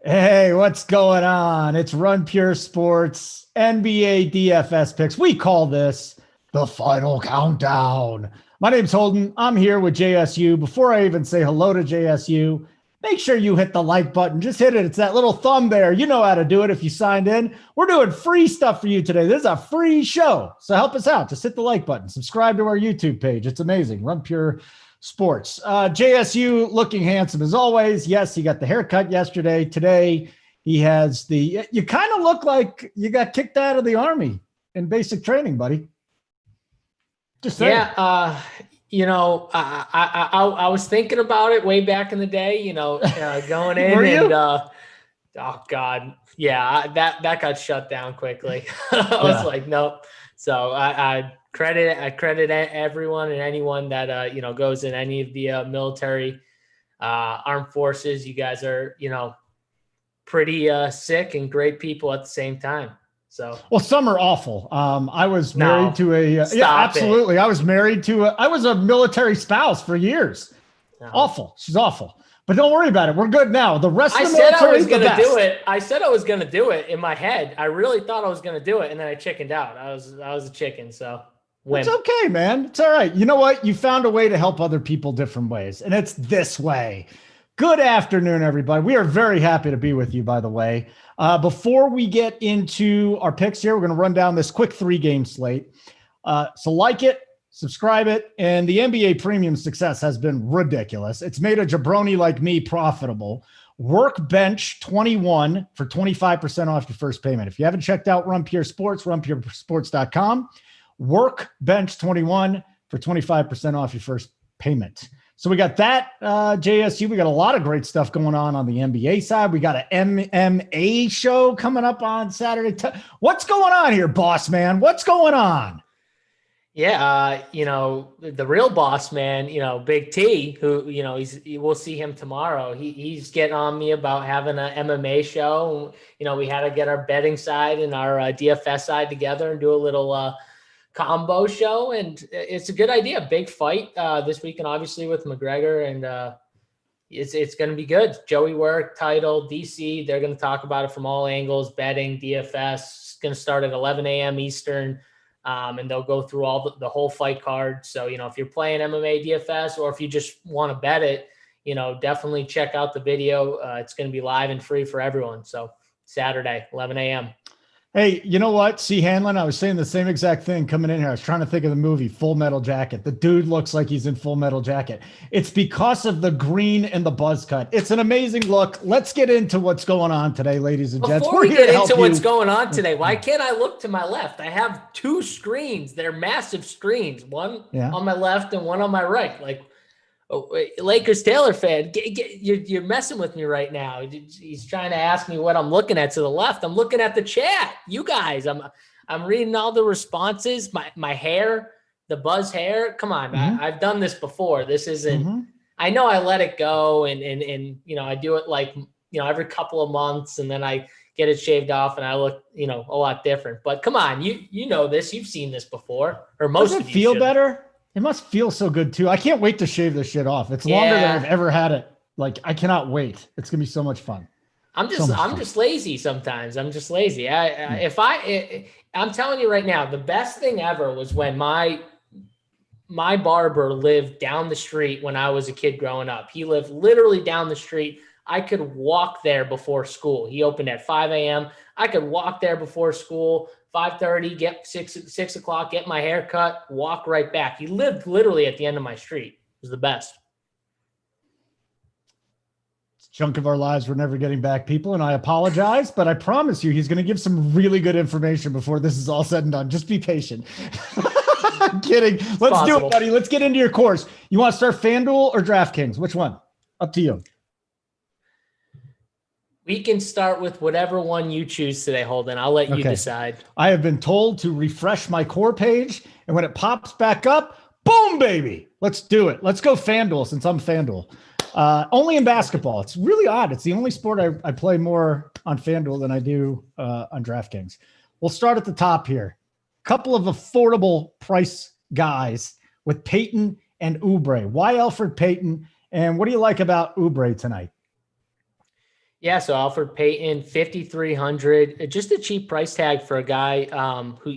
Hey, what's going on? It's Run Pure Sports NBA DFS picks. We call this the final countdown. My name's Holden. I'm here with JSU. Before I even say hello to JSU, make sure you hit the like button. Just hit it. It's that little thumb there. You know how to do it if you signed in. We're doing free stuff for you today. This is a free show. So help us out. Just hit the like button. Subscribe to our YouTube page. It's amazing. Run Pure Sports. JSU looking handsome as always. Yes, he got the haircut yesterday. Today, he has you kind of look like you got kicked out of the Army in basic training, buddy. Just saying. Yeah, I was thinking about it way back in the day, going in Were you? and oh God, yeah, that got shut down quickly. I was like, nope. So I credit everyone and anyone that goes in any of the military armed forces. You guys are pretty sick and great people at the same time. So, well, some are awful. I was married to absolutely. I was married to I was a military spouse for years. No. Awful. She's awful. But don't worry about it. We're good now. The rest of the military, I was going to do it. I said I was going to do it in my head. I really thought I was going to do it, and then I chickened out. I was a chicken, so it's okay, man. It's all right. You know what? You found a way to help other people different ways, and it's this way. Good afternoon, everybody. We are very happy to be with you, by the way. Before we get into our picks here, we're going to run down this quick 3-game slate. So like it, subscribe it, and the NBA premium success has been ridiculous. It's made a jabroni like me profitable. Workbench 21 for 25% off your first payment. If you haven't checked out Run Pure Sports, runpuresports.com. Workbench 21 for 25% off your first payment. So we got that, JSU. We got a lot of great stuff going on the NBA side. We got an MMA show coming up on Saturday. What's going on here, boss man? What's going on? Yeah, the real boss man, BigT, who, we'll see him tomorrow. He's getting on me about having an MMA show. We had to get our betting side and our DFS side together and do a little combo show, and it's a good idea. Big fight this weekend, obviously, with McGregor, and it's going to be good. Joey work title, DC. They're going to talk about it from all angles. Betting, DFS. It's going to start at 11 a.m. Eastern, and they'll go through all the whole fight card. So if you're playing MMA DFS, or if you just want to bet it, definitely check out the video. It's going to be live and free for everyone. So Saturday, 11 a.m. Hey, you know what? C. Hanlon, I was saying the same exact thing coming in here. I was trying to think of the movie Full Metal Jacket. The dude looks like he's in Full Metal Jacket. It's because of the green and the buzz cut. It's an amazing look. Let's get into what's going on today, ladies and gents. Before we get into what's going on today, why can't I look to my left? I have 2 screens. They're massive screens. One on my left and one on my right. Like, Lakers Taylor fan, you're messing with me right now. He's trying to ask me what I'm looking at to the left. I'm looking at the chat. You guys, I'm reading all the responses. My hair, the buzz hair. Come on, I've done this before. This isn't. I know I let it go, and I do it like every couple of months, and then I get it shaved off, and I look a lot different. But come on, you know this. You've seen this before, or most of you feel better. It must feel so good too. I can't wait to shave this shit off. It's longer than I've ever had it. Like, I cannot wait. It's gonna be so much fun. I'm just lazy sometimes. I'm just lazy. I'm telling you right now, the best thing ever was when my barber lived down the street when I was a kid growing up. He lived literally down the street. I could walk there before school. He opened at 5 a.m. I could walk there before school. 5:30, get 6 o'clock, get my hair cut, walk right back. He lived literally at the end of my street. It was the best. It's a chunk of our lives we're never getting back, people, and I apologize, but I promise you he's going to give some really good information before this is all said and done. Just be patient. I'm kidding. Let's do it, buddy. Let's get into your course. You want to start FanDuel or DraftKings? Which one? Up to you. We can start with whatever one you choose today, Holden. I'll let you decide. I have been told to refresh my core page, and when it pops back up, boom, baby. Let's do it. Let's go FanDuel since I'm FanDuel. Only in basketball. It's really odd. It's the only sport I play more on FanDuel than I do on DraftKings. We'll start at the top here. Couple of affordable price guys with Peyton and Oubre. Why Elfrid Payton? And what do you like about Oubre tonight? Yeah, so Alfred Payton, 5,300, just a cheap price tag for a guy who,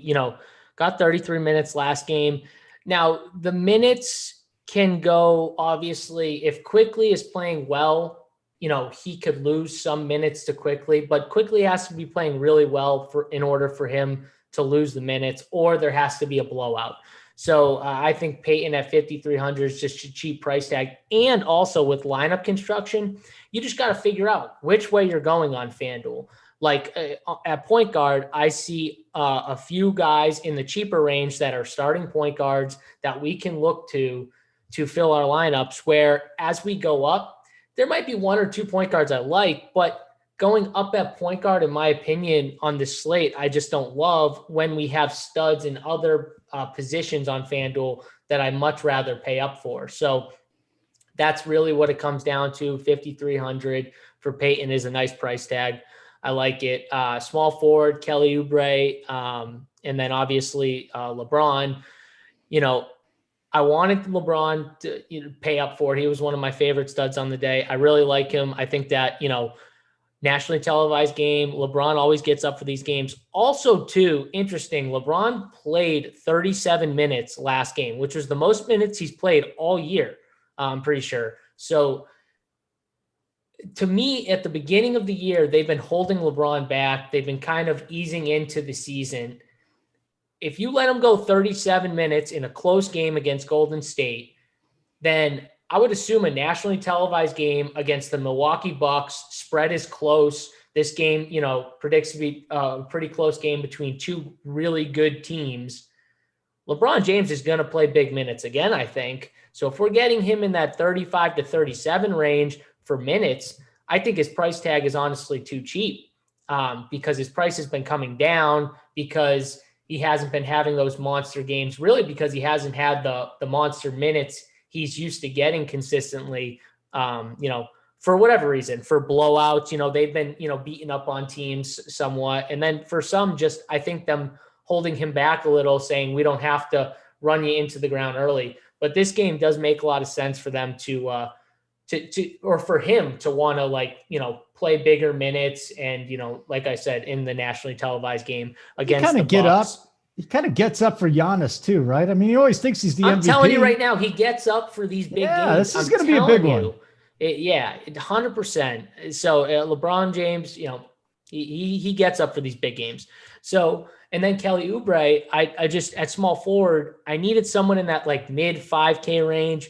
got 33 minutes last game. Now, the minutes can go, obviously, if Quickly is playing well, he could lose some minutes to Quickly, but Quickly has to be playing really well in order for him to lose the minutes, or there has to be a blowout. So I think Peyton at 5,300 is just a cheap price tag. And also with lineup construction, you just got to figure out which way you're going on FanDuel. Like at point guard, I see a few guys in the cheaper range that are starting point guards that we can look to fill our lineups, where as we go up, there might be 1 or 2 point guards I like, but going up at point guard, in my opinion, on this slate, I just don't love when we have studs in other positions on FanDuel that I much rather pay up for. So that's really what it comes down to. 5,300 for Peyton is a nice price tag. I like it. Small forward, Kelly Oubre, and then obviously LeBron. I wanted LeBron to pay up for it. He was one of my favorite studs on the day. I really like him. I think that, nationally televised game, LeBron always gets up for these games. Also, too, interesting, LeBron played 37 minutes last game, which was the most minutes he's played all year, I'm pretty sure. So to me, at the beginning of the year, they've been holding LeBron back. They've been kind of easing into the season. If you let him go 37 minutes in a close game against Golden State, then I would assume a nationally televised game against the Milwaukee Bucks, spread is close. This game, predicts to be a pretty close game between two really good teams. LeBron James is going to play big minutes again, I think. So if we're getting him in that 35 to 37 range for minutes, I think his price tag is honestly too cheap because his price has been coming down because he hasn't been having those monster games, really because he hasn't had the monster minutes he's used to getting consistently, for whatever reason, for blowouts, they've been, beating up on teams somewhat. And then for some, just, I think them holding him back a little, saying we don't have to run you into the ground early. But this game does make a lot of sense for them or for him to want to play bigger minutes. And, like I said, in the nationally televised game against the Bucks. He kind of gets up for Giannis too, right? I mean, he always thinks he's the MVP. I'm telling you right now, he gets up for these big games. This is going to be a big one. 100%. So LeBron James, he gets up for these big games. So, and then Kelly Oubre, I just at small forward, I needed someone in that mid 5K range.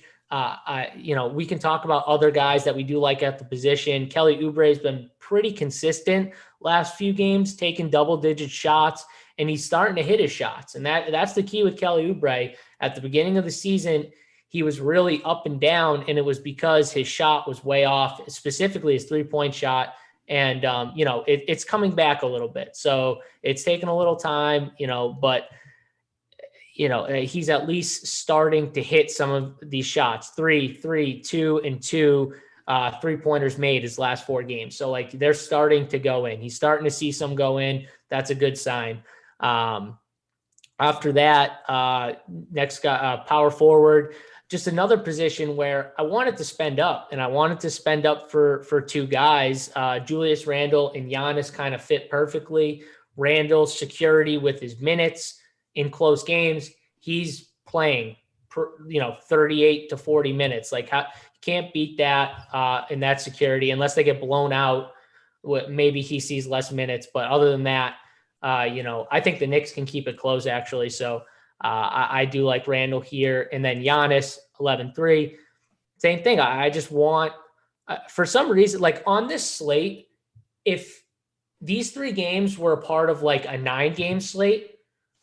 We can talk about other guys that we do like at the position. Kelly Oubre has been pretty consistent last few games, taking double-digit shots, and he's starting to hit his shots. And that's the key with Kelly Oubre. At the beginning of the season, he was really up and down, and it was because his shot was way off, specifically his three-point shot. And, it's coming back a little bit. So it's taken a little time, but he's at least starting to hit some of these shots. 3, 2, and 2 3-pointers made his last 4 games. So they're starting to go in. He's starting to see some go in. That's a good sign. After that, next guy, power forward, just another position where I wanted to spend up, and I wanted to spend up for 2 guys. Julius Randle and Giannis kind of fit perfectly. Randle's security with his minutes in close games, he's playing, 38 to 40 minutes. You can't beat that in that security unless they get blown out. Maybe he sees less minutes, but other than that, I think the Knicks can keep it close actually. So I do like Randle here. And then Giannis, 11-3, same thing. I just want, for some reason, on this slate, if these 3 games were a part of a 9-game slate,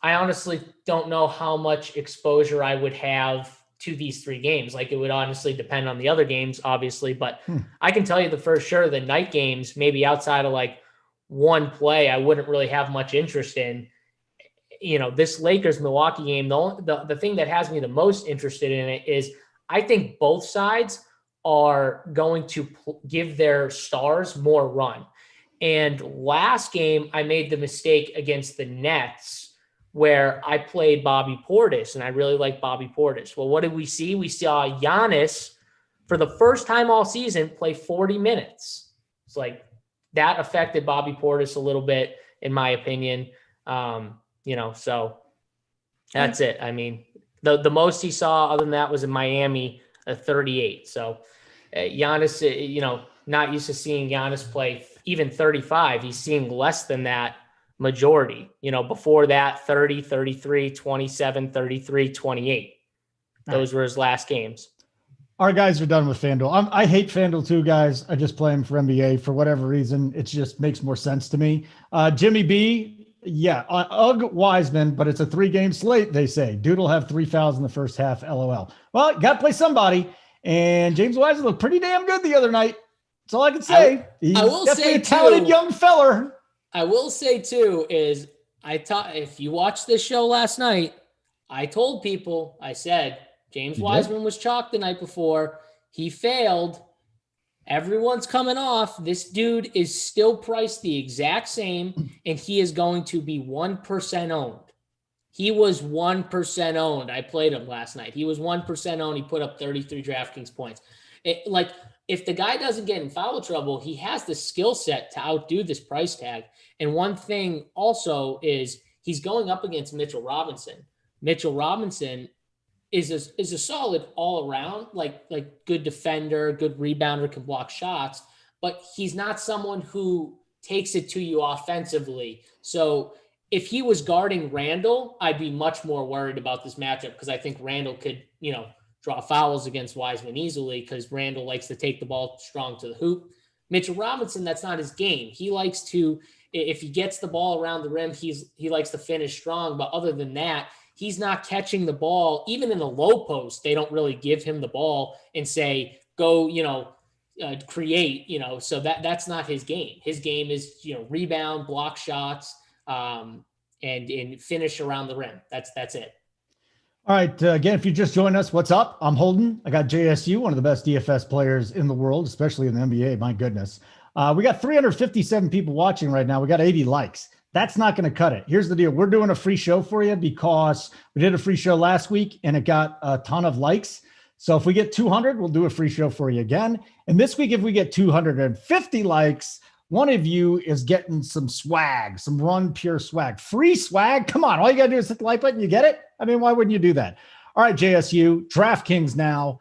I honestly don't know how much exposure I would have to these 3 games. It would honestly depend on the other games, obviously, but I can tell you for sure the night games, maybe outside of one play, I wouldn't really have much interest in. This Lakers Milwaukee game, the thing that has me the most interested in it is I think both sides are going to give their stars more run. And last game, I made the mistake against the Nets where I played Bobby Portis, and I really like Bobby Portis. Well, what did we see? We saw Giannis, for the first time all season, play 40 minutes. It's that affected Bobby Portis a little bit, in my opinion. So that's it. I mean, the most he saw other than that was in Miami, 38. So Giannis, not used to seeing Giannis play even 35. He's seeing less than that majority. Before that, 30, 33, 27, 33, 28. Those were his last games. Our guys are done with FanDuel. I hate FanDuel too, guys. I just play him for NBA for whatever reason. It just makes more sense to me. Jimmy B, yeah, Wiseman, but it's a 3-game slate, they say. Dude will have 3 fouls in the first half, LOL. Well, got to play somebody. And James Wiseman looked pretty damn good the other night. That's all I can say. He's definitely a talented young feller. I will say, too, is if you watched this show last night, I told people, I said, James Wiseman was chalked the night before. He failed. Everyone's coming off. This dude is still priced the exact same, and he is going to be 1% owned. He was 1% owned. I played him last night. He was 1% owned. He put up 33 DraftKings points. If the guy doesn't get in foul trouble, he has the skill set to outdo this price tag. And one thing also is he's going up against Mitchell Robinson. Mitchell Robinson is a solid all around, like good defender, good rebounder, can block shots, but he's not someone who takes it to you offensively. So if he was guarding Randall, I'd be much more worried about this matchup because I think Randall could, draw fouls against Wiseman easily because Randall likes to take the ball strong to the hoop. Mitchell Robinson, that's not his game. He likes to, if he gets the ball around the rim, he likes to finish strong. But other than that, he's not catching the ball. Even in the low post, they don't really give him the ball and say, go, create, so that's not his game. His game is, rebound, block shots, and finish around the rim. That's it. All right. Again, if you just joined us, what's up? I'm Holden. I got JSU, one of the best DFS players in the world, especially in the NBA. My goodness. We got 357 people watching right now. We got 80 likes. That's not going to cut it. Here's the deal. We're doing a free show for you because we did a free show last week and it got a ton of likes. So if we get 200, we'll do a free show for you again. And this week, if we get 250 likes, one of you is getting some swag, some Run Pure swag, free swag. Come on. All you got to do is hit the like button. You get it? I mean, why wouldn't you do that? All right, JSU, DraftKings now.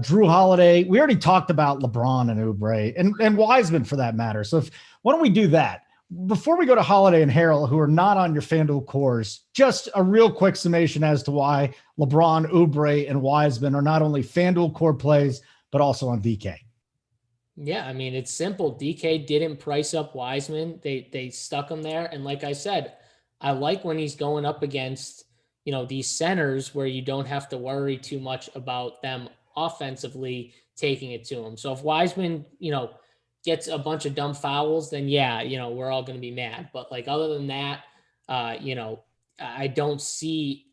Drew Holiday. We already talked about LeBron and Oubre and Wiseman for that matter. So why don't we do that? Before we go to Holiday and Harrell, who are not on your FanDuel cores, just a real quick summation as to why LeBron, Oubre, and Wiseman are not only FanDuel core plays, but also on DK. Yeah, I mean, it's simple. DK didn't price up Wiseman. They stuck him there. And like I said, I like when he's going up against, these centers where you don't have to worry too much about them offensively taking it to him. So if Wiseman, gets a bunch of dumb fouls, then yeah, we're all going to be mad. But other than that, I don't see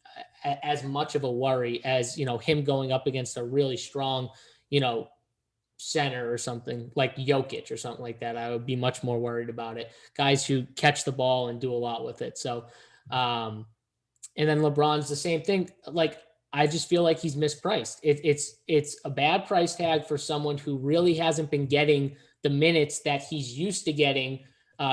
as much of a worry as, him going up against a really strong, center or something like Jokic or something like that. I would be much more worried about it. Guys who catch the ball and do a lot with it. So, and then LeBron's the same thing. I just feel like he's mispriced. It's a bad price tag for someone who really hasn't been getting the minutes that he's used to getting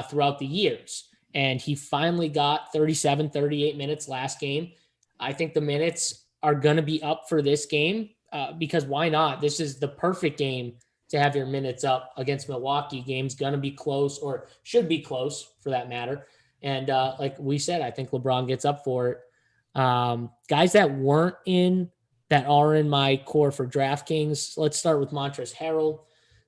throughout the years. And he finally got 37, 38 minutes last game. I think the minutes are going to be up for this game because why not? This is the perfect game to have your minutes up against Milwaukee. Game's going to be close or should be close for that matter. And like we said, I think LeBron gets up for it. Guys that are in my core for DraftKings, let's start with Montrezl Harrell.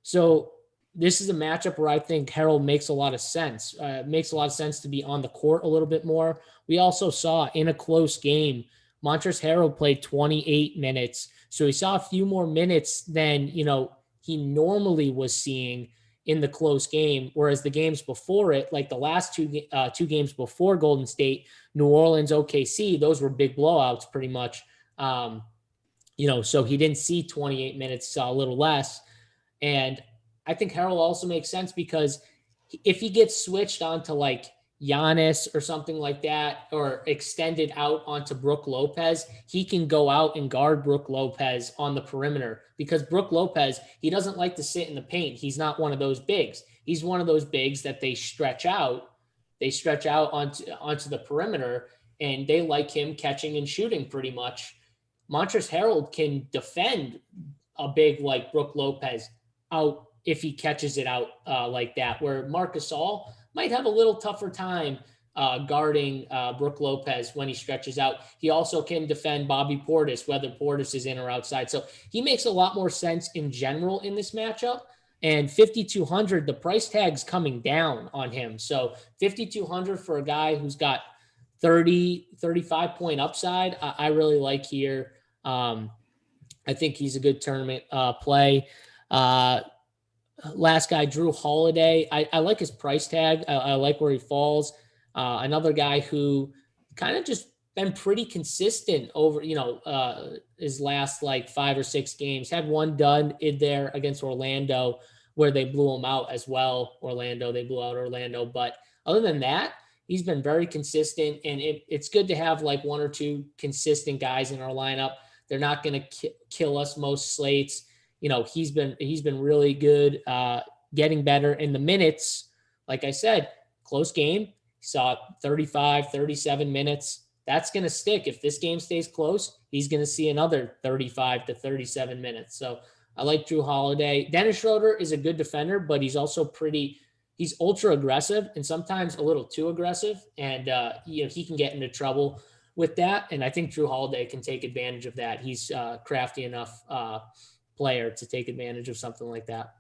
So this is a matchup where I think Harrell makes a lot of sense. Makes a lot of sense to be on the court a little bit more. We also saw in a close game, Montrezl Harrell played 28 minutes. So he saw a few more minutes than, he normally was seeing in the close game. Whereas the games before it, like the last two games before Golden State, New Orleans, OKC, those were big blowouts pretty much. So he didn't see 28 minutes, saw a little less. And I think Harrell also makes sense because if he gets switched onto like Giannis or something like that, or extended out onto Brook Lopez, he can go out and guard Brook Lopez on the perimeter because Brook Lopez, he doesn't like to sit in the paint. He's not one of those bigs. he's one of those bigs that they stretch out. They stretch out onto the perimeter, and they like him catching and shooting pretty much. Montrezl Harrell can defend a big like Brook Lopez out if he catches it out like that, where Marc Gasol might have a little tougher time guarding Brook Lopez when he stretches out. He also can defend Bobby Portis, whether Portis is in or outside. So he makes a lot more sense in general in this matchup. And 5,200, the price tag's coming down on him. So 5,200 for a guy who's got 35 point upside, I really like here. I think he's a good tournament play. Last guy, Drew Holiday. I like his price tag. I like where he falls. Another guy who kind of just been pretty consistent over, his last like 5 or 6 games. Had one done in there against Orlando where they blew him out as well. They blew out Orlando. But other than that, he's been very consistent, and it's good to have like 1 or 2 consistent guys in our lineup. They're not going to kill us most slates. He's been really good, getting better in the minutes. Like I said, close game. Saw 35, 37 minutes. That's going to stick. If this game stays close, he's going to see another 35 to 37 minutes. So I like Drew Holiday. Dennis Schroeder is a good defender, but he's also he's ultra aggressive and sometimes a little too aggressive. And, he can get into trouble with that. And I think Drew Holiday can take advantage of that. He's crafty enough player to take advantage of something like that.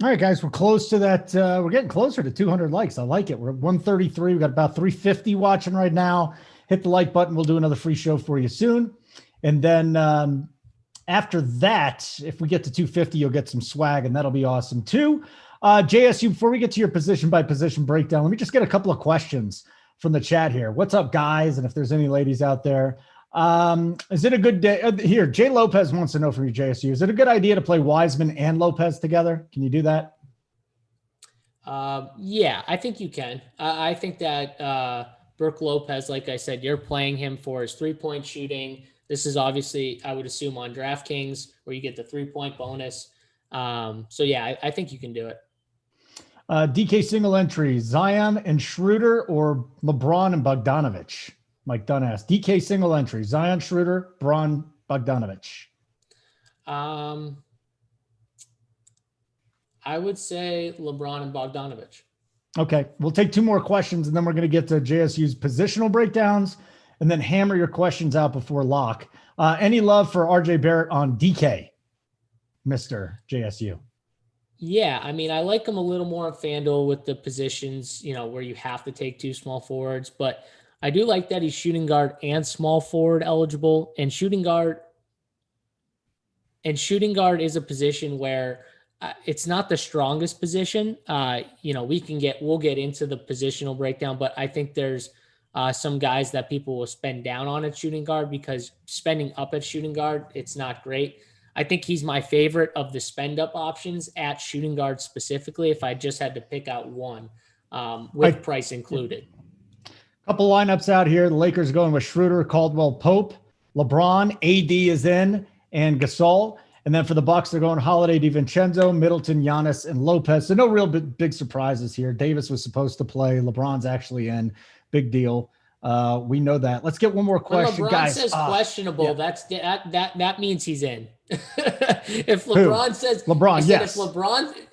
All right, guys, we're close to that. We're getting closer to 200 likes. I like it. We're at 133. We've got about 350 watching right now. Hit the like button. We'll do another free show for you soon. And then after that, if we get to 250, you'll get some swag, and that'll be awesome too. JSU, before we get to your position by position breakdown, let me just get a couple of questions from the chat here. What's up, guys? And if there's any ladies out there, is it a good day here? Jay Lopez wants to know from you, JSU. Is it a good idea to play Wiseman and Lopez together? Can you do that? Yeah, I think you can. I think that Brook Lopez, like I said, you're playing him for his 3-point shooting. This is obviously, I would assume, on DraftKings where you get the 3-point bonus. So yeah, I think you can do it. DK single entry, Zion and Schroeder or LeBron and Bogdanovich? Mike Dunn asked. DK single entry, Zion, Schroeder, Braun, Bogdanovich. I would say LeBron and Bogdanovich. Okay, we'll take 2 more questions, and then we're going to get to JSU's positional breakdowns, and then hammer your questions out before lock. Any love for RJ Barrett on DK, Mr. JSU? Yeah, I mean, I like him a little more on FanDuel with the positions, where you have to take 2 small forwards, but I do like that he's shooting guard and small forward eligible, and shooting guard is a position where it's not the strongest position. We'll get into the positional breakdown, but I think there's some guys that people will spend down on at shooting guard because spending up at shooting guard, it's not great. I think he's my favorite of the spend up options at shooting guard specifically, if I just had to pick out one with price included. Couple lineups out here. The Lakers going with Schroeder, Caldwell, Pope, LeBron, AD is in, and Gasol. And then for the Bucks, they're going Holiday, DiVincenzo, Middleton, Giannis, and Lopez. So no real big surprises here. Davis was supposed to play. LeBron's actually in. Big deal. We know that. Let's get one more question, when LeBron guys. says questionable, yeah. that means he's in. If LeBron Who? says LeBron, yes.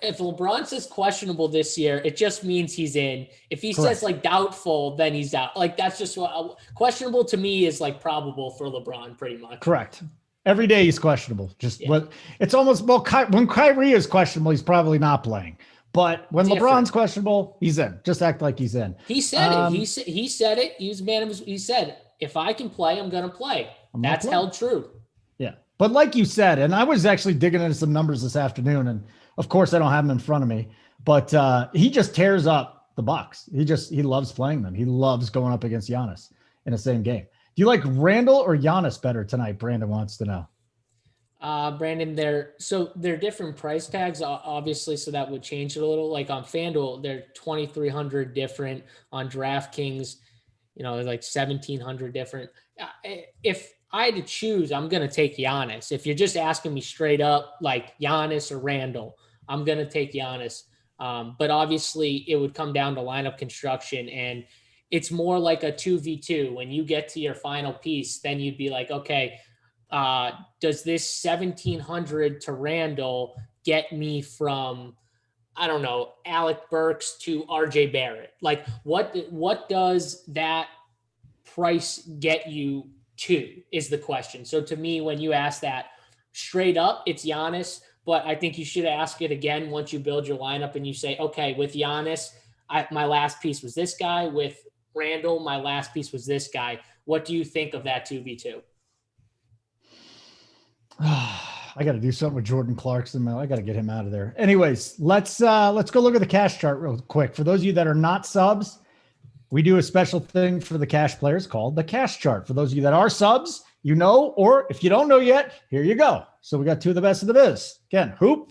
If LeBron says questionable this year, it just means he's in. If he Correct. says like doubtful, then he's out. Like that's just what questionable to me is like probable for LeBron, pretty much. Correct. Every day he's questionable. It's almost when Kyrie is questionable, he's probably not playing. But when LeBron's questionable, he's in. Just act like he's in. He said it. He said it. He was a man of his. He said, "If I can play, I'm gonna play." That's held true. Yeah, but like you said, and I was actually digging into some numbers this afternoon, and of course I don't have them in front of me, but he just tears up the Bucks. He loves playing them. He loves going up against Giannis in the same game. Do you like Randall or Giannis better tonight? Brandon wants to know. Brandon, they're different price tags, obviously, so that would change it a little. Like on FanDuel, they're 2,300 different. On DraftKings, like 1,700 different. If I had to choose, I'm going to take Giannis. If you're just asking me straight up, like Giannis or Randall, I'm going to take Giannis. But obviously it would come down to lineup construction, and it's more like a 2v2. When you get to your final piece, then you'd be like, okay, does this 1,700 to Randall get me from, I don't know, Alec Burks to RJ Barrett? Like what does that price get you to is the question. So to me, when you ask that straight up, it's Giannis, but I think you should ask it again once you build your lineup and you say, okay, with Giannis, my last piece was this guy. With Randall, my last piece was this guy. What do you think of that 2v2? I got to do something with Jordan Clarkson. I got to get him out of there. Anyways, let's go look at the cash chart real quick. For those of you that are not subs, we do a special thing for the cash players called the cash chart. For those of you that are subs, you know, or if you don't know yet, here you go. So we got two of the best of the biz. Again, Hoop,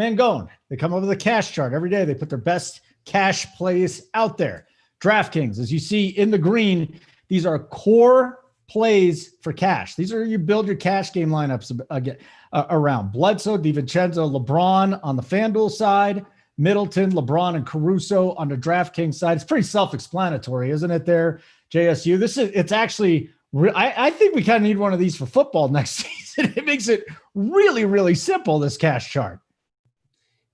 Mangone. They come over the cash chart every day. They put their best cash plays out there. DraftKings, as you see in the green, these are core plays for cash. These are you build your cash game lineups again around. Bledsoe, DiVincenzo, LeBron on the FanDuel side, Middleton, LeBron, and Caruso on the DraftKings side. It's pretty self-explanatory, isn't it there, JSU? It's actually, I think we kind of need one of these for football next season. It makes it really, really simple, this cash chart.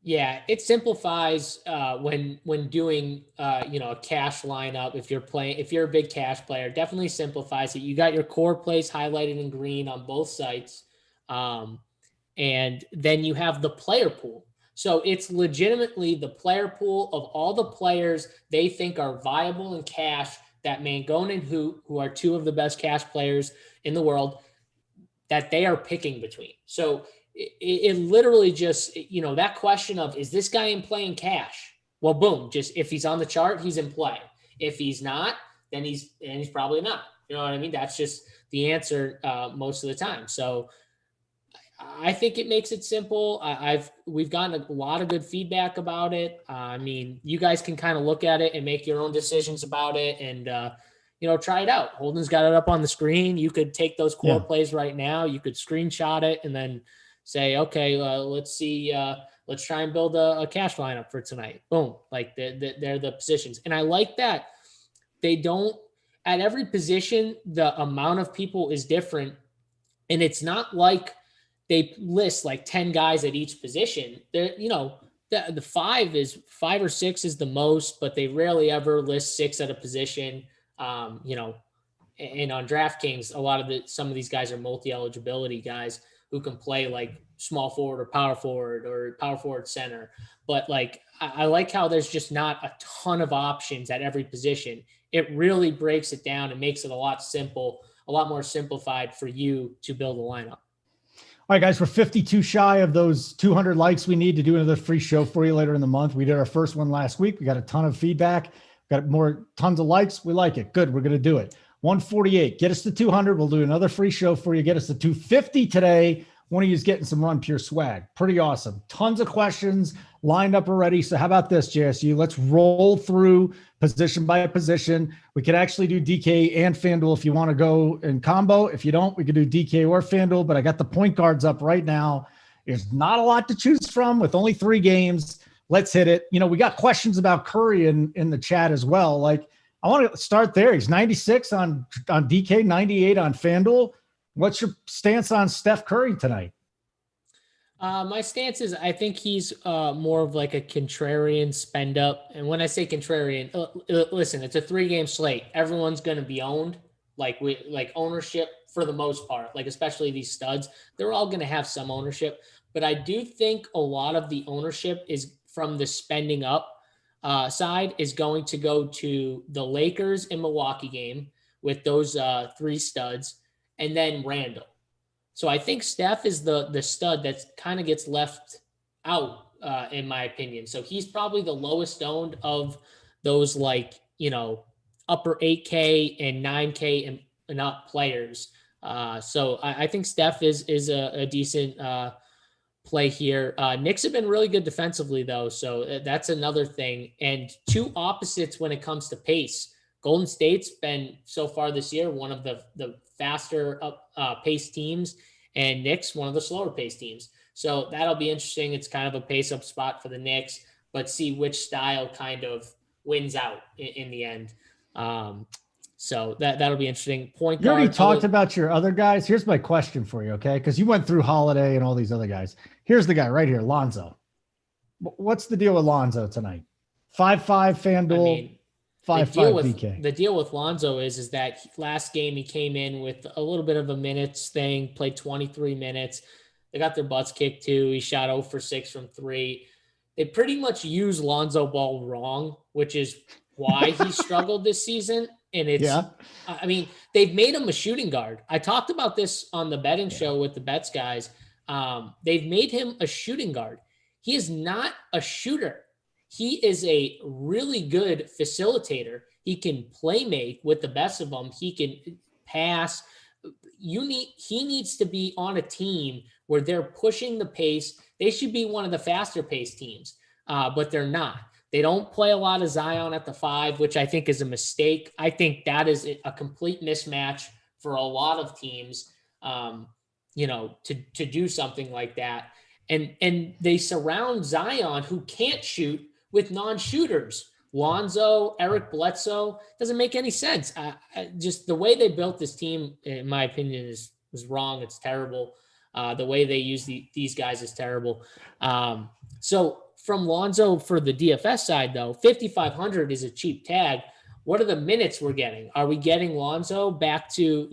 Yeah, it simplifies when doing a cash lineup. If you're a big cash player, definitely simplifies it. You got your core plays highlighted in green on both sites, and then you have the player pool. So it's legitimately the player pool of all the players they think are viable in cash that Mangone and who are two of the best cash players in the world, that they are picking between. So it literally just, that question of, is this guy in play in cash? Well, boom, just if he's on the chart, he's in play. If he's not, then he's probably not. You know what I mean? That's just the answer most of the time. So I think it makes it simple. We've gotten a lot of good feedback about it. I mean, you guys can kind of look at it and make your own decisions about it, and try it out. Holden's got it up on the screen. You could take those core plays right now. You could screenshot it and then say, okay, let's see. Let's try and build a cash lineup for tonight. Boom. Like they're the positions. And I like that they don't, at every position, the amount of people is different. And it's not like they list like 10 guys at each position. They're, the five or six is the most, but they rarely ever list 6 at a position. And on DraftKings, some of these guys are multi-eligibility guys who can play like small forward or power forward center. But like, I like how there's just not a ton of options at every position. It really breaks it down and makes it a lot more simplified for you to build a lineup. All right, guys, we're 52 shy of those 200 likes we need to do another free show for you later in the month. We did our first one last week. We got a ton of feedback, got tons of likes. We like it. Good. We're going to do it. 148, get us to 200. We'll do another free show for you. Get us to 250 today. One of you is getting some Run Pure swag. Pretty awesome. Tons of questions lined up already. So how about this, JSU? Let's roll through position by position. We could actually do DK and FanDuel if you want to go in combo. If you don't, we could do DK or FanDuel, but I got the point guards up right now. There's not a lot to choose from with only 3 games. Let's hit it. We got questions about Curry in the chat as well. Like, I want to start there. He's 96 on DK, 98 on FanDuel. What's your stance on Steph Curry tonight? My stance is I think he's more of like a contrarian spend up. And when I say contrarian, listen, it's a 3-game slate. Everyone's going to be owned. Like ownership for the most part, like especially these studs, they're all going to have some ownership. But I do think a lot of the ownership is from the spending up side is going to go to the Lakers and Milwaukee game with those 3 studs, and then Randall. So I think Steph is the stud that kind of gets left out, in my opinion. So he's probably the lowest owned of those, like, upper 8K and 9K and up players. So I think Steph is a decent play here. Knicks have been really good defensively, though. So that's another thing. And 2 opposites when it comes to pace. Golden State's been so far this year one of the faster pace teams, and Knicks one of the slower pace teams. So that'll be interesting. It's kind of a pace up spot for the Knicks. but see which style kind of wins out in the end. So that'll be interesting. Point You guard. already talked about your other guys. Here's my question for you, okay? Because you went through Holiday and all these other guys. Here's the guy right here, Lonzo. What's the deal with Lonzo tonight? 5-5 FanDuel. I mean, 5-5 DK. The deal with Lonzo is that last game he came in with a little bit of a minutes thing, played 23 minutes. They got their butts kicked too. He shot 0 for 6 from 3. They pretty much used Lonzo Ball wrong, which is why he struggled this season. And I mean, they've made him a shooting guard. I talked about this on the betting show with the bets guys. They've made him a shooting guard. He is not a shooter. He is a really good facilitator. He can play make with the best of them. He can pass. He needs to be on a team where they're pushing the pace. They should be one of the faster paced teams, but they're not. They don't play a lot of Zion at the 5, which I think is a mistake. I think that is a complete mismatch for a lot of teams, to do something like that. And they surround Zion, who can't shoot, with non-shooters. Lonzo, Eric Bledsoe, doesn't make any sense. Just the way they built this team, in my opinion, was wrong. It's terrible. The way they use these guys is terrible. So from Lonzo for the DFS side, though, 5,500 is a cheap tag. What are the minutes we're getting? Are we getting Lonzo back to,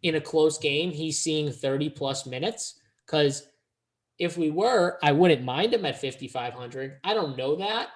in a close game, he's seeing 30 plus minutes? Because if we were, I wouldn't mind him at 5,500. I don't know that.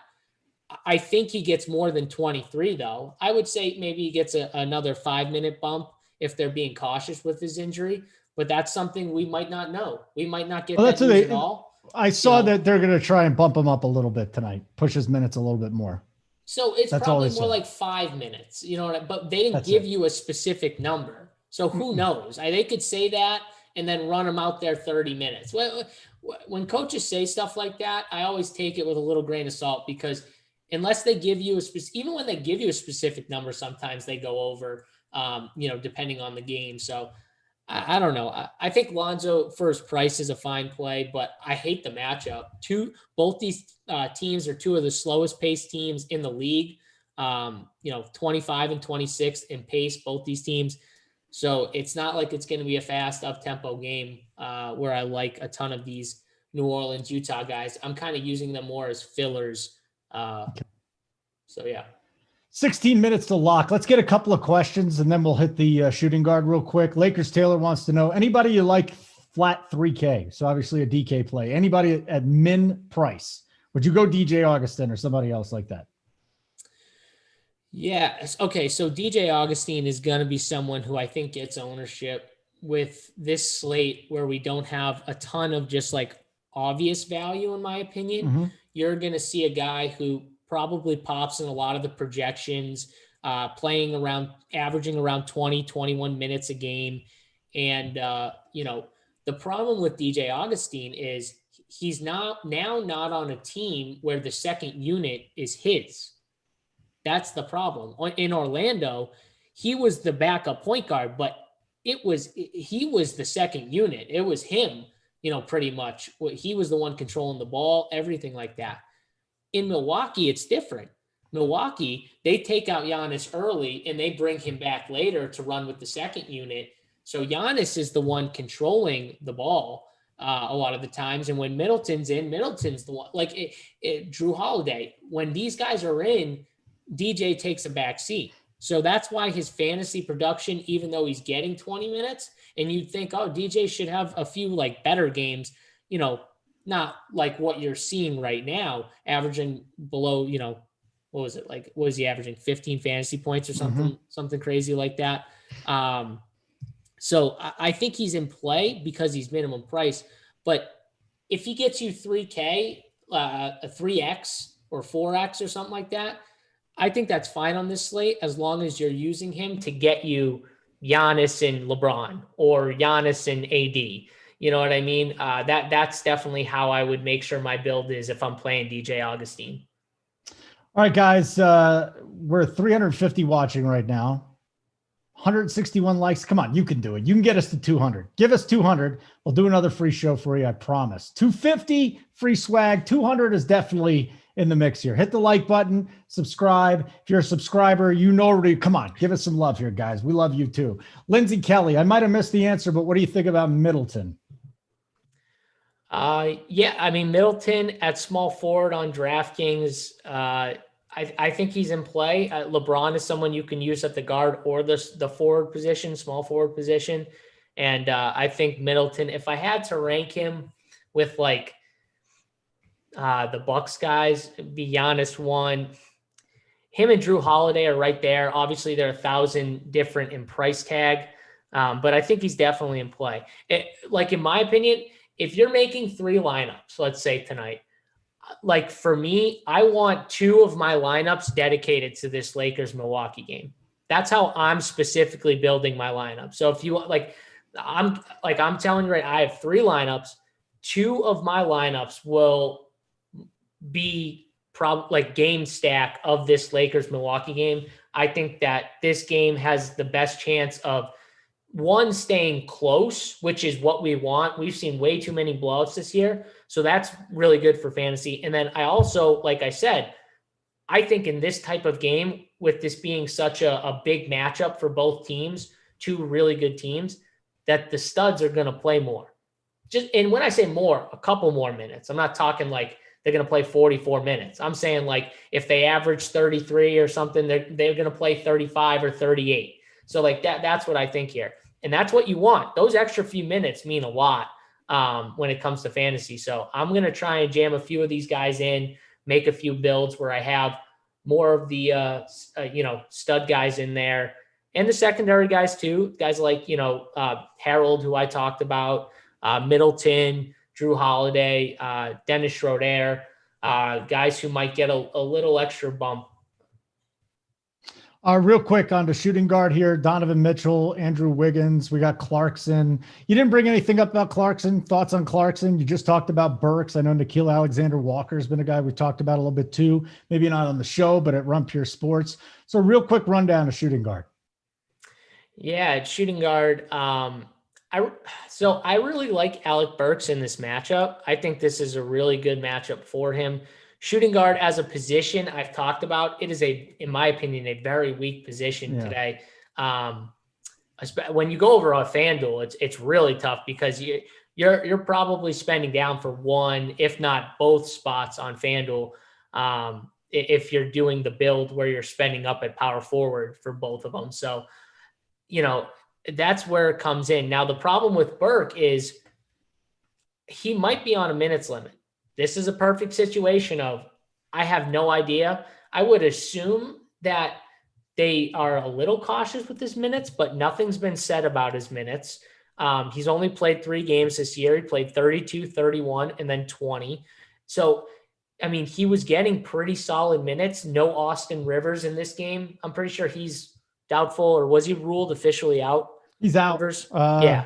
I think he gets more than 23, though. I would say maybe he gets another 5-minute bump if they're being cautious with his injury. But that's something we might not know. We might not get that news at all. I saw that they're going to try and bump him up a little bit tonight, push his minutes a little bit more. So it's probably more like 5 minutes, but they didn't give you a specific number. So who knows? They could say that and then run him out there 30 minutes. When coaches say stuff like that, I always take it with a little grain of salt, because unless they give you even when they give you a specific number, sometimes they go over, depending on the game. So I don't know. I think Lonzo for his price is a fine play, but I hate the matchup. Both these teams are two of the slowest paced teams in the league. 25 and 26 in pace, both these teams. So it's not like it's going to be a fast up-tempo game where I like a ton of these New Orleans, Utah guys. I'm kind of using them more as fillers. So, yeah. 16 minutes to lock. Let's get a couple of questions, and then we'll hit the shooting guard real quick. Lakers Taylor wants to know, anybody you like flat 3K? So obviously a DK play. Anybody at min price? Would you go DJ Augustin or somebody else like that? Yeah. Okay. So DJ Augustin is going to be someone who I think gets ownership with this slate, where we don't have a ton of just like obvious value, in my opinion. Mm-hmm. You're going to see a guy who probably pops in a lot of the projections, averaging around 20, 21 minutes a game. And, the problem with DJ Augustin is he's now not on a team where the second unit is his. That's the problem. In Orlando, he was the backup point guard, but he was the second unit. It was him, pretty much. He was the one controlling the ball, everything like that. In Milwaukee, it's different. Milwaukee, they take out Giannis early and they bring him back later to run with the second unit. So Giannis is the one controlling the ball a lot of the times. And when Middleton's in, Middleton's the one. Like Drew Holiday, when these guys are in, DJ takes a back seat. So that's why his fantasy production, even though he's getting 20 minutes, and you'd think, oh, DJ should have a few like better games, not like what you're seeing right now, averaging below, what was it? Like, what was he averaging? 15 fantasy points or something, something crazy like that. So I think he's in play because he's minimum price, but if he gets you 3K, a 3X or 4X or something like that, I think that's fine on this slate, as long as you're using him to get you Giannis and LeBron or Giannis and AD. You know what I mean? That's definitely how I would make sure my build is if I'm playing DJ Augustin. All right, guys, we're 350 watching right now. 161 likes. Come on, you can do it. You can get us to 200. Give us 200. We'll do another free show for you, I promise. 250 free swag. 200 is definitely in the mix here. Hit the like button, subscribe. If you're a subscriber, come on, give us some love here, guys. We love you too. Lindsay Kelly, I might have missed the answer, but what do you think about Middleton? Yeah, I mean, Middleton at small forward on DraftKings, I think he's in play. LeBron is someone you can use at the guard or the forward position, small forward position. And I think Middleton, if I had to rank him with like the Bucks guys, be Giannis one. Him and Drew Holiday are right there. Obviously, they're 1,000 different in price tag, but I think he's definitely in play. Like in my opinion, if you're making 3 lineups, let's say tonight, like for me, I want 2 of my lineups dedicated to this Lakers-Milwaukee game. That's how I'm specifically building my lineup. So if you I'm telling you right, I have 3 lineups. 2 of my lineups will be probably like game stack of this Lakers-Milwaukee game. I think that this game has the best chance of one, staying close, which is what we want. We've seen way too many blowouts this year. So that's really good for fantasy. And then I also, like I said, I think in this type of game, with this being such a big matchup for both teams, 2 really good teams, that the studs are going to play more. And when I say more, a couple more minutes. I'm not talking like they're going to play 44 minutes. I'm saying like if they average 33 or something, they're going to play 35 or 38. So like that's what I think here. And that's what you want. Those extra few minutes mean a lot when it comes to fantasy. So I'm going to try and jam a few of these guys in, make a few builds where I have more of the, stud guys in there and the secondary guys too. Guys like, Harold, who I talked about, Middleton, Drew Holiday, Dennis Schroeder, guys who might get a little extra bump. Real quick on the shooting guard here, Donovan Mitchell, Andrew Wiggins. We got Clarkson. You didn't bring anything up about Clarkson. Thoughts on Clarkson? You just talked about Burks. I know Nickeil Alexander-Walker has been a guy we talked about a little bit too. Maybe not on the show, but at Run Pure Sports. So real quick rundown of shooting guard. Yeah, at shooting guard. I really like Alec Burks in this matchup. I think this is a really good matchup for him. Shooting guard as a position, I've talked about. It is in my opinion, a very weak position today. When you go over on FanDuel, it's really tough because you're probably spending down for one, if not both spots on FanDuel. If you're doing the build where you're spending up at power forward for both of them. So, that's where it comes in. Now, the problem with Burke is he might be on a minutes limit. This is a perfect situation of, I have no idea. I would assume that they are a little cautious with his minutes, but nothing's been said about his minutes. He's only played 3 games this year. He played 32, 31, and then 20. So, I mean, he was getting pretty solid minutes. No Austin Rivers in this game. I'm pretty sure he's doubtful, or was he ruled officially out? He's out. Rivers? Yeah.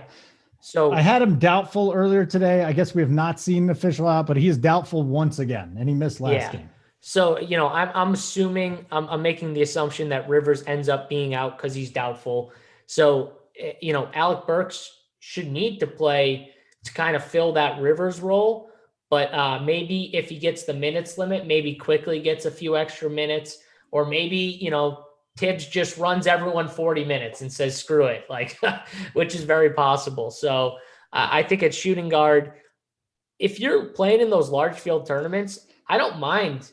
So I had him doubtful earlier today. I guess we have not seen an official out, but he is doubtful once again, and he missed last game. So, I'm assuming, I'm making the assumption that Rivers ends up being out because he's doubtful. So, Alec Burks should need to play to kind of fill that Rivers role. But maybe if he gets the minutes limit, maybe quickly gets a few extra minutes, or maybe, Tibbs just runs everyone 40 minutes and says, screw it, which is very possible. So I think at shooting guard, if you're playing in those large field tournaments, I don't mind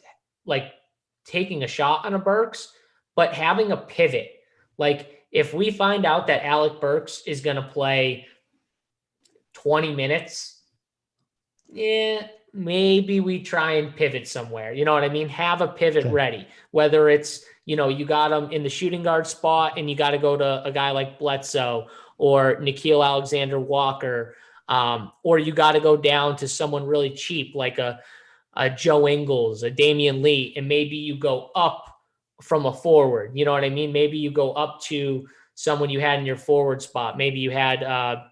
taking a shot on a Burks, but having a pivot. Like if we find out that Alec Burks is going to play 20 minutes, maybe we try and pivot somewhere. You know what I mean? Have a pivot ready, whether it's, you got him in the shooting guard spot and you got to go to a guy like Bledsoe or Nickeil Alexander-Walker, or you got to go down to someone really cheap like a Joe Ingles, a Damian Lee, and maybe you go up from a forward. You know what I mean? Maybe you go up to someone you had in your forward spot. Maybe you had, I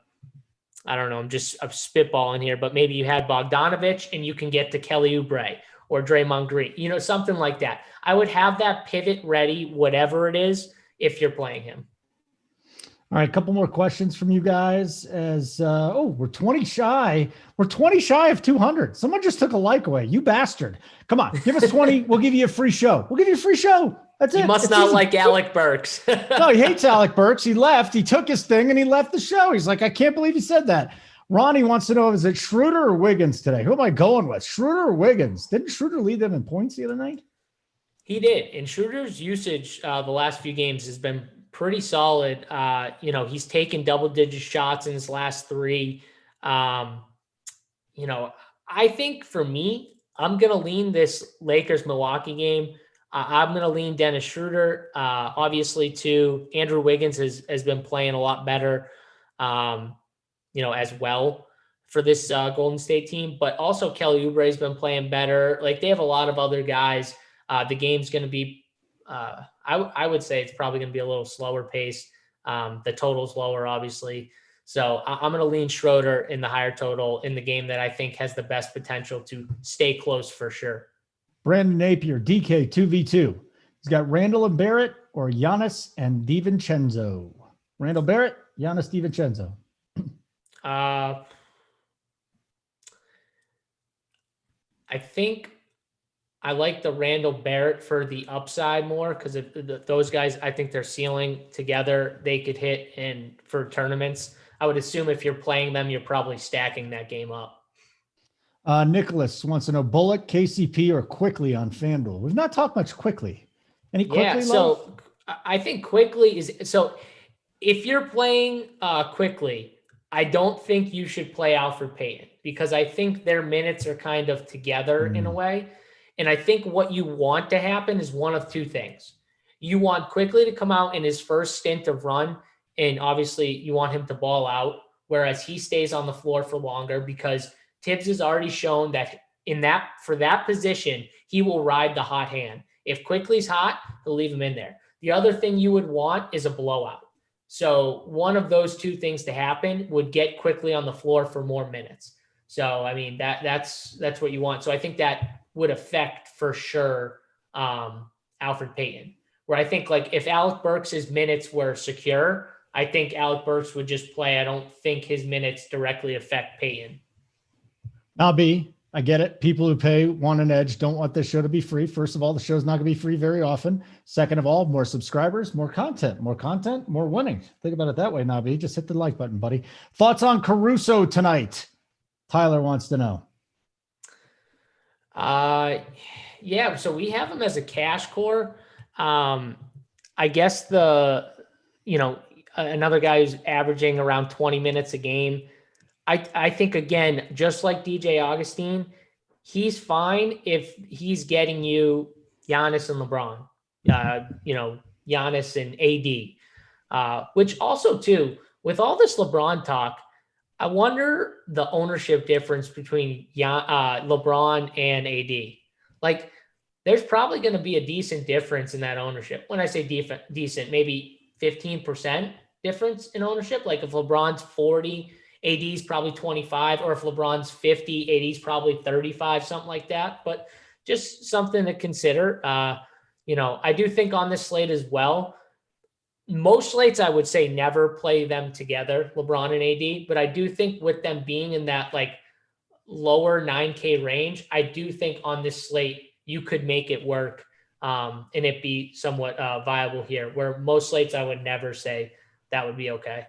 don't know, I'm spitballing here, but maybe you had Bogdanovich and you can get to Kelly Oubre or Draymond Green, something like that. I would have that pivot ready, whatever it is, if you're playing him. All right, a couple more questions from you guys. As we're 20 shy. We're 20 shy of 200. Someone just took a like away. You bastard! Come on, give us 20. We'll give you a free show. We'll give you a free show. That's it. You must not like Alec Burks. No, he hates Alec Burks. He left. He took his thing and he left the show. He's like, I can't believe he said that. Ronnie wants to know, is it Schroeder or Wiggins today? Who am I going with? Schroeder or Wiggins? Didn't Schroeder lead them in points the other night? He did. And Schroeder's usage the last few games has been pretty solid. He's taken double-digit shots in his last three. I think for me, I'm going to lean this Lakers-Milwaukee game. I'm going to lean Dennis Schroeder. Obviously, too, Andrew Wiggins has been playing a lot better, as well for this Golden State team. But also Kelly Oubre has been playing better. Like, they have a lot of other guys. The game's going to be, I would say it's probably going to be a little slower pace. The total's lower, obviously. So I'm going to lean Schroeder in the higher total in the game that I think has the best potential to stay close for sure. Brandon Napier, DK 2v2. He's got Randall and Barrett or Giannis and DiVincenzo. Randall Barrett, Giannis DiVincenzo. I think I like the Randall Barrett for the upside more because those guys, I think their ceiling together, they could hit in for tournaments. I would assume if you're playing them, you're probably stacking that game up. Nicholas wants to know Bullock, KCP, or Quickly on FanDuel. We've not talked much Quickly. Any Quickly? Yeah, so I think Quickly is so. If you're playing Quickly, I don't think you should play Alfred Payton because I think their minutes are kind of together in a way. And I think what you want to happen is one of two things. You want Quickly to come out in his first stint of run, and obviously you want him to ball out, whereas he stays on the floor for longer because Tibbs has already shown that for that position, he will ride the hot hand. If Quickly's hot, he'll leave him in there. The other thing you would want is a blowout. So one of those two things to happen would get Quickly on the floor for more minutes. So, I mean, that's what you want. So I think that would affect for sure Alfred Payton, where I think like if Alec Burks' minutes were secure, I think Alec Burks would just play. I don't think his minutes directly affect Payton. I get it. People who pay want an edge, don't want this show to be free. First of all, the show's not going to be free very often. Second of all, more subscribers, more content, more winning. Think about it that way, Nabi. Just hit the like button, buddy. Thoughts on Caruso tonight? Tyler wants to know. Yeah, so we have him as a cash core. I guess another guy who's averaging around 20 minutes a game. I think, again, just like DJ Augustine, he's fine if he's getting you Giannis and LeBron, Giannis and AD, which also, too, with all this LeBron talk, I wonder the ownership difference between LeBron and AD. Like, there's probably going to be a decent difference in that ownership. When I say decent, maybe 15% difference in ownership. Like, if LeBron's 40, AD's probably 25, or if LeBron's 50, AD's probably 35, something like that. But just something to consider. I do think on this slate as well, most slates I would say never play them together, LeBron and AD. But I do think with them being in that like lower 9K range, I do think on this slate you could make it work and it be somewhat viable here, where most slates I would never say that would be okay.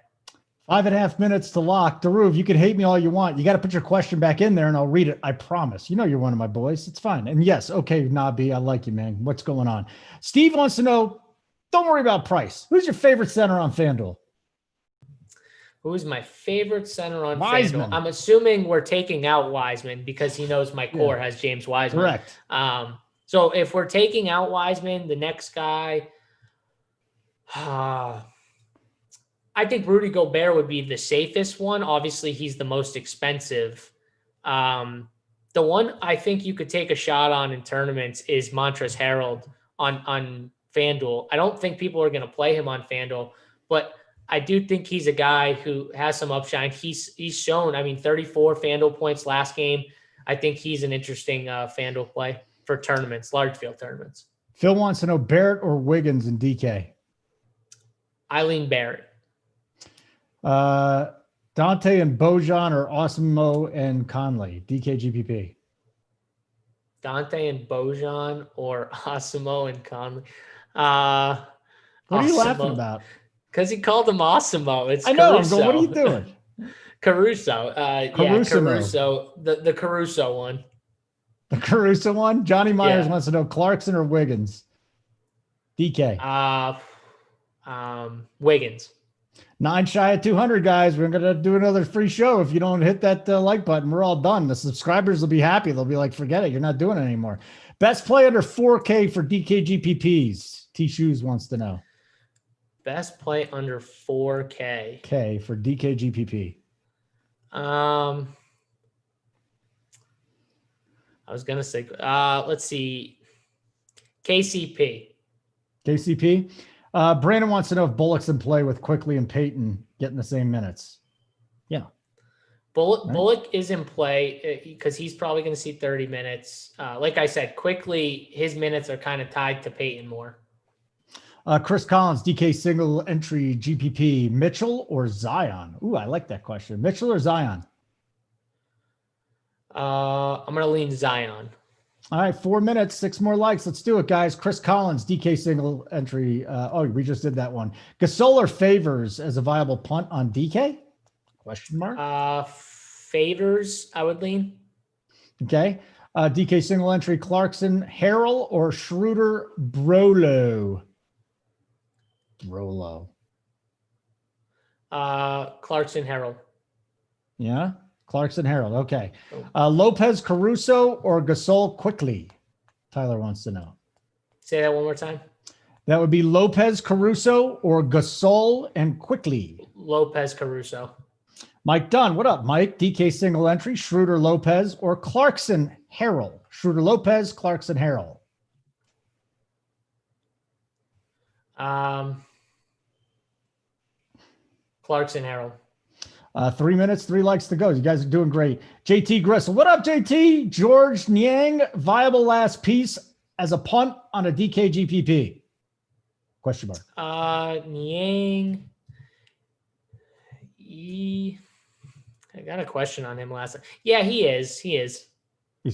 5.5 minutes to lock. Daruv, you can hate me all you want. You got to put your question back in there and I'll read it. I promise. You know you're one of my boys. It's fine. And yes, okay, Nabi, I like you, man. What's going on? Steve wants to know, don't worry about price. Who's your favorite center on FanDuel? Who's my favorite center on Wiseman. FanDuel? I'm assuming we're taking out Wiseman because he knows my core has James Wiseman. Correct. So if we're taking out Wiseman, the next guy, I think Rudy Gobert would be the safest one. Obviously, he's the most expensive. The one I think you could take a shot on in tournaments is Montrezl Harrell on FanDuel. I don't think people are going to play him on FanDuel, but I do think he's a guy who has some upshine. He's shown, 34 FanDuel points last game. I think he's an interesting FanDuel play for tournaments, large field tournaments. Phil wants to know Barrett or Wiggins and DK. Eileen Barrett. Dante and Bojan or Osimo and Conley, DKGPP. Dante and Bojan or Osimo and Conley. What are you laughing about? Because he called him Osimo. It's I know. Caruso. I'm going, what are you doing? Caruso. Caruso. Caruso. The Caruso one. The Caruso one? Johnny Myers Yeah. wants to know Clarkson or Wiggins. DK. Wiggins. 9 shy of 200, guys. We're going to do another free show. If you don't hit that like button, we're all done. The subscribers will be happy. They'll be like, forget it. You're not doing it anymore. Best play under 4K for DKGPPs. T-Shoes wants to know. Best play under 4K. K for DKGPP. I was going to say, let's see. KCP. KCP. Brandon wants to know if Bullock's in play with Quickly and Peyton getting the same minutes. Yeah. Bullock is in play because he's probably going to see 30 minutes. Like I said, Quickly, his minutes are kind of tied to Peyton more. Chris Collins, DK single entry GPP, Mitchell or Zion? Ooh, I like that question. Mitchell or Zion? I'm going to lean Zion. All right, 4 minutes, 6 more likes. Let's do it, guys. Chris Collins, DK single entry. We just did that one. Gasol or Favors as a viable punt on DK? Question mark. Favors, I would lean. Okay. DK single entry, Clarkson, Harrell or Schroeder, Brolo? Clarkson, Harrell. Yeah. Clarkson, Harold. Okay. Lopez, Caruso, or Gasol quickly? Tyler wants to know. Say that one more time. That would be Lopez, Caruso, or Gasol and quickly. Lopez, Caruso. Mike Dunn. What up, Mike? DK single entry, Schroeder, Lopez, or Clarkson, Harold? Schroeder, Lopez, Clarkson, Harold. Clarkson, Harold. 3 minutes, 3 likes to go. You guys are doing great. JT Gristle. What up, JT? George Niang, viable last piece as a punt on a DK GPP? Question mark. Niang. I got a question on him last time. Yeah, he is. He's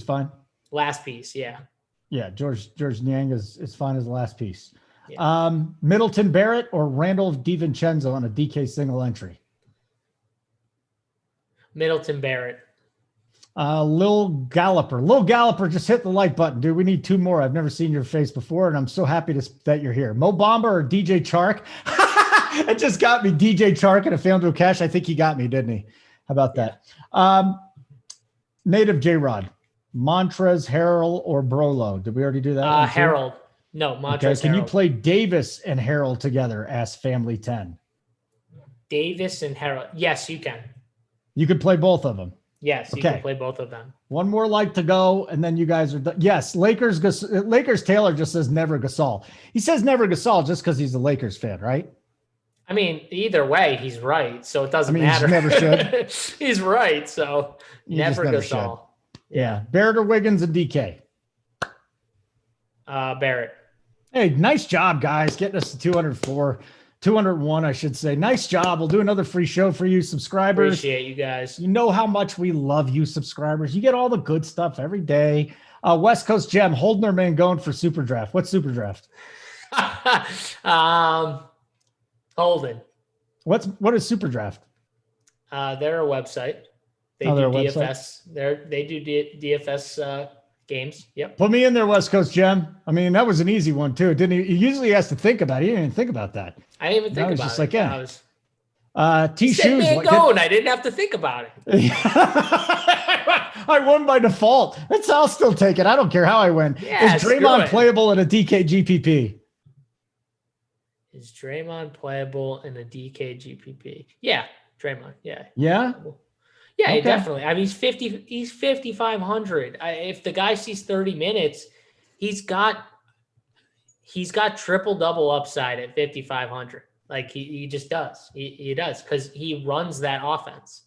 fine. Last piece, yeah. Yeah, George Niang is fine as the last piece. Yeah. Middleton Barrett or Randall DiVincenzo on a DK single entry? Middleton Barrett. Lil Galloper just hit the like button, dude. We need 2 more. I've never seen your face before, and I'm so happy that you're here. Mo Bamba or DJ Chark? It just got me. DJ Chark and a FanDuel cash. I think he got me, didn't he? How about that? Native J-Rod. Montrez, Harrell, or Brolo? Did we already do that? Harold. No, Montrez. Okay. Can Harold. you play Davis and Harrell together? Ask Family 10. Davis and Harold. Yes, you can. You could play both of them. Yes, you can play both of them. 1 more like to go, and then you guys are done. Yes, Lakers Taylor just says never Gasol. He says never Gasol just because he's a Lakers fan, right? I mean, either way, he's right, so it doesn't matter. He never should. He's right, so never Gasol. Yeah, Barrett or Wiggins and DK. Barrett. Hey, nice job, guys, getting us to 201, I should say. Nice job. We'll do another free show for you subscribers. Appreciate you guys. You know how much we love you subscribers. You get all the good stuff every day. West Coast Gem, holding their man going for Super Draft. What's Super Draft? Holden. What is Super Draft? They're a website. They do DFS. They do DFS games. Yep. Put me in there, West Coast Gem. I mean, that was an easy one too. Didn't he? Usually has to think about it. He didn't even think about that. I didn't even think about it. Just like, yeah. T-Shoes. Going. I didn't have to think about it. I won by default. I'll still take it. I don't care how I win. Yeah, is Draymond playable in a DK GPP? Is Draymond playable in a DK GPP? Yeah, Draymond. Yeah. Yeah. Yeah, okay. Definitely. I mean, he's 5,500. If the guy sees 30 minutes, he's got triple double upside at 5,500. Like he just does. He does because he runs that offense.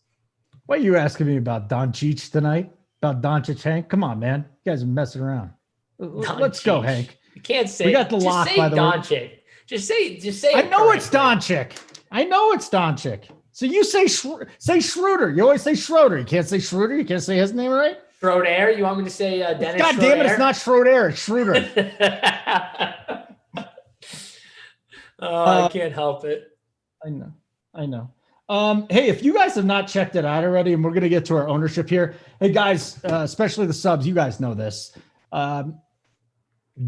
What are you asking me about Doncic tonight? About Doncic, Hank? Come on, man. You guys are messing around. Let's go, Hank. You can't say. We got the lock, by the way. Just say. I know it's Doncic. So you say Schroeder. You always say Schroeder. You can't say Schroeder. You can't say his name right. Schroeder. You want me to say Dennis? God damn it! It's not Schroeder. It's Schroeder. I can't help it. I know. Hey, if you guys have not checked it out already, and we're gonna get to our ownership here. Hey guys, especially the subs, you guys know this.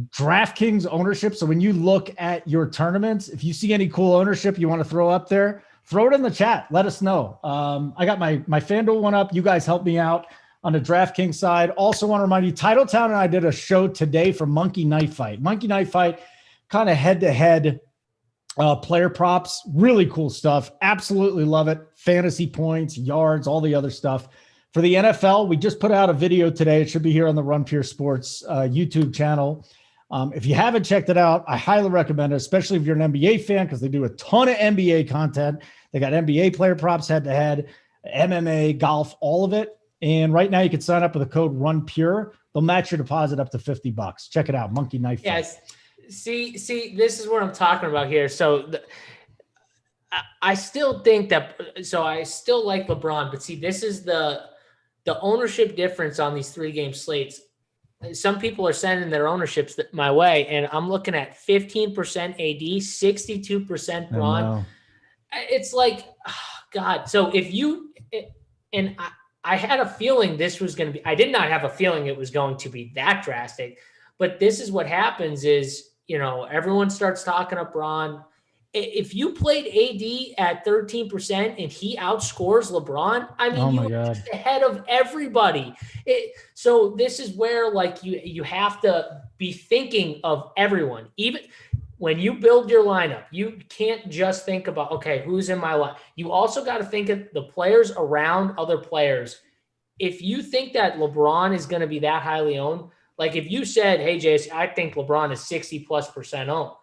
DraftKings ownership. So when you look at your tournaments, if you see any cool ownership you want to throw up there, throw it in the chat. Let us know. I got my FanDuel one up. You guys help me out on the DraftKings side. Also want to remind you, Titletown and I did a show today for Monkey Knife Fight. Monkey Knife Fight, kind of head-to-head player props. Really cool stuff. Absolutely love it. Fantasy points, yards, all the other stuff. For the NFL, we just put out a video today. It should be here on the Run Pure Sports YouTube channel. If you haven't checked it out, I highly recommend it, especially if you're an NBA fan, because they do a ton of NBA content. They got NBA player props head-to-head, MMA, golf, all of it. And right now you can sign up with the code RUNPURE. They'll match your deposit up to $50. Check it out, Monkey Knife Fight. Yes. See, this is what I'm talking about here. So I still think that – so I still like LeBron. But see, this is the ownership difference on these 3-game slates. Some people are sending their ownerships my way, and I'm looking at 15% AD, 62% Bron. It's like, oh, God. So if you – and I had a feeling this was going to be – I did not have a feeling it was going to be that drastic. But this is what happens is, you know, everyone starts talking up Bron. If you played AD at 13% and he outscores LeBron, I mean, you're just ahead of everybody. So this is where, like, you have to be thinking of everyone. Even when you build your lineup, you can't just think about, okay, who's in my line. You also got to think of the players around other players. If you think that LeBron is going to be that highly owned, like if you said, hey, Jason, I think LeBron is 60+% owned.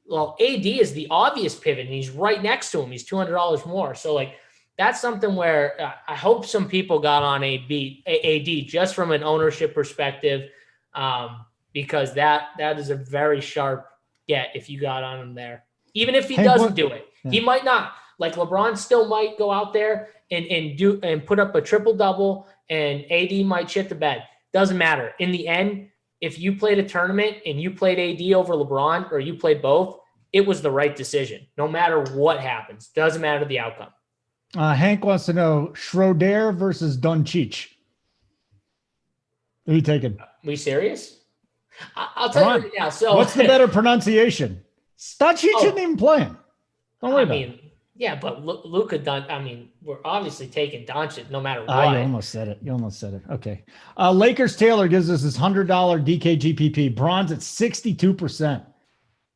Well, AD is the obvious pivot, and he's right next to him. He's $200 more. So, like, that's something where I hope some people got on AD just from an ownership perspective, because that is a very sharp get if you got on him there. Even if he doesn't do it, he might not. Like, LeBron still might go out there and put up a triple-double, and AD might shit the bed. Doesn't matter. In the end, if you played a tournament and you played AD over LeBron, or you played both, it was the right decision. No matter what happens, doesn't matter the outcome. Hank wants to know Schroeder versus Doncic. Who are you taking? We serious? I'll tell you right now. So what's the better pronunciation? Doncic isn't even playing. Don't worry about it. Yeah, but Luka we're obviously taking Doncic no matter what. You almost said it. Okay. Lakers Taylor gives us his $100 DKGPP. Bron's at 62%.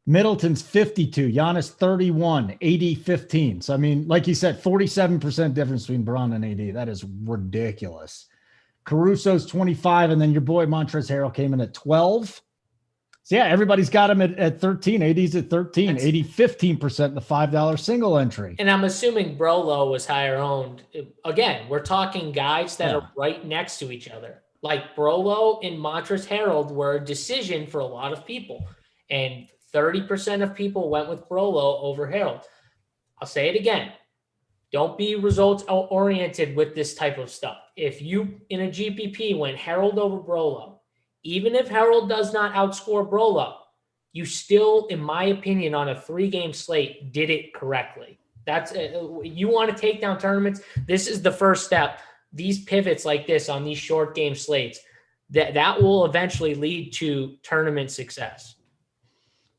Middleton's 52. Giannis 31. AD 15. So, I mean, like you said, 47% difference between Bron and AD. That is ridiculous. Caruso's 25. And then your boy Montrezl Harrell came in at 12. So, yeah, everybody's got him at 13. AD's at 13. 15% in the $5 single entry. And I'm assuming Brolo was higher owned. Again, we're talking guys that are right next to each other. Like Brolo and Montrezl Harrell were a decision for a lot of people. And 30% of people went with Brolo over Harrell. I'll say it again. Don't be results oriented with this type of stuff. If you, in a GPP, went Harrell over Brolo, even if Harrell does not outscore Brolo, you still, in my opinion, on a 3-game slate, did it correctly. That's you want to take down tournaments. This is the first step. These pivots like this on these short game slates, that will eventually lead to tournament success.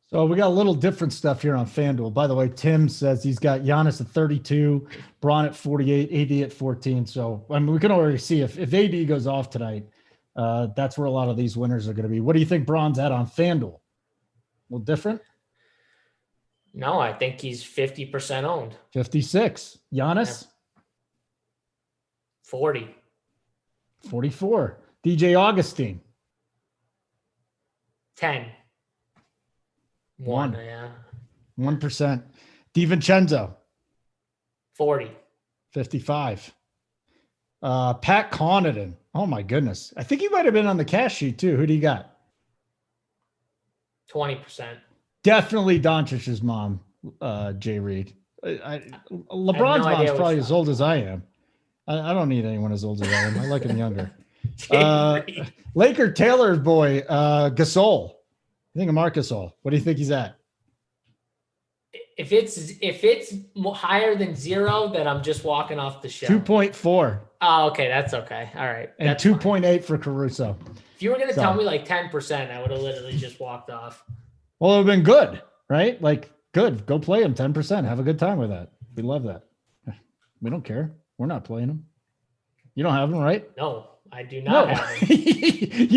So we got a little different stuff here on FanDuel. By the way, Tim says he's got Giannis at 32, Bron at 48, AD at 14. So I mean, we can already see if AD goes off tonight, that's where a lot of these winners are going to be. What do you think Bron's at on FanDuel? A little different? No, I think he's 50% owned. 56. Giannis? 40. 44. DJ Augustine? 10. 1, yeah. 1%. DiVincenzo? 40. 55. Pat Connaughton. Oh, my goodness. I think he might have been on the cash sheet, too. Who do you got? 20%. Definitely Doncic's mom, Jay Reed. LeBron's mom's probably as old as I am. I don't need anyone as old as I am. I like him younger. Laker Taylor's boy, Gasol. I think of Marc Gasol. What do you think he's at? If it's higher than 0, then I'm just walking off the show. 2.4. Oh, okay. That's okay. All right. And 2.8 for Caruso. If you were going to tell me like 10%, I would have literally just walked off. Well, it would have been good, right? Like, good. Go play him 10%. Have a good time with that. We love that. We don't care. We're not playing him. You don't have him, right? No, I do not have him.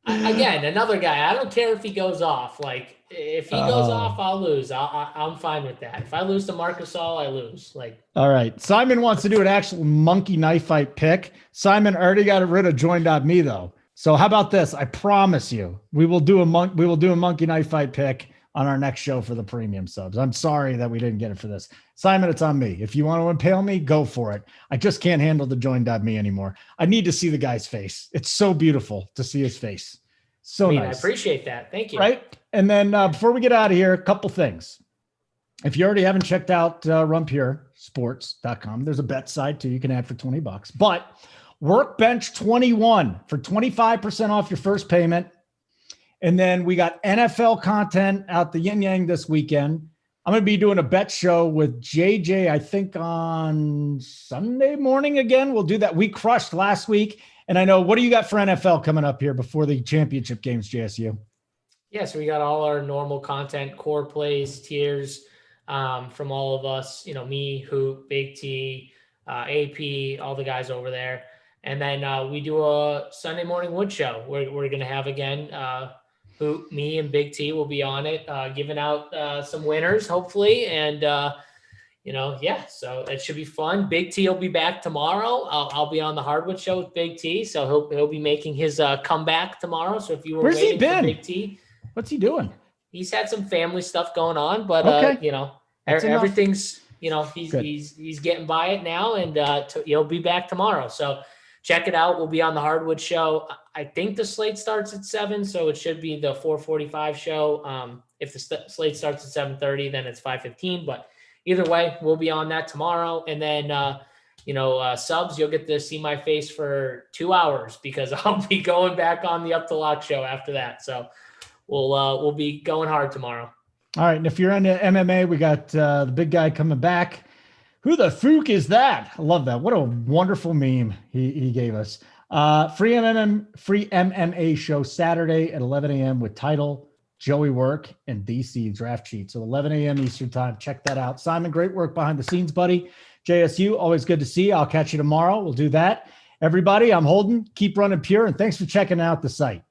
Again, another guy. I don't care if he goes off. Like, if he goes off, I'll lose. I'm fine with that. If I lose to Marc Gasol, I lose. Like, all right. Simon wants to do an actual monkey knife fight pick. Simon already got rid of join.me though. So how about this? I promise you, we will do a monkey knife fight pick on our next show for the premium subs. I'm sorry that we didn't get it for this. Simon, it's on me. If you want to impale me, go for it. I just can't handle the join.me anymore. I need to see the guy's face. It's so beautiful to see his face. So nice. I appreciate that. Thank you. Right. And then before we get out of here, a couple things. If you already haven't checked out runpuresports.com, there's a bet side too. You can add for $20, but Workbench 21 for 25% off your first payment. And then we got NFL content out the yin yang this weekend. I'm going to be doing a bet show with JJ, I think on Sunday morning again. We'll do that. We crushed last week. And I know, what do you got for NFL coming up here before the championship games, JSU? Yeah, so we got all our normal content, core plays, tiers from all of us, me, Hoop, Big T, AP, all the guys over there. And then we do a Sunday morning wood show. We're going to have again, Hoop, me and Big T will be on it, giving out some winners, hopefully. And, so it should be fun. Big T will be back tomorrow. I'll be on the Hardwood show with Big T. So he'll be making his comeback tomorrow. So if you were waiting for Big T. What's he doing? He's had some family stuff going on, but everything's, he's getting by it now, and he'll be back tomorrow. So check it out. We'll be on the Hardwood show. I think the slate starts at 7, so it should be the 4:45 show. If the slate starts at 7:30, then it's 5:15. But either way, we'll be on that tomorrow. And then, subs, you'll get to see my face for 2 hours because I'll be going back on the Up to Lock show after that. So we'll be going hard tomorrow. All right. And if you're into MMA, we got the big guy coming back. Who the fook is that? I love that. What a wonderful meme he gave us. Free MMA show Saturday at 11 a.m. with Title, Joey Work, and DC Draft Sheet. So 11 a.m. Eastern time. Check that out. Simon, great work behind the scenes, buddy. JSU, always good to see you. I'll catch you tomorrow. We'll do that. Everybody, I'm Holden. Keep running pure, and thanks for checking out the site.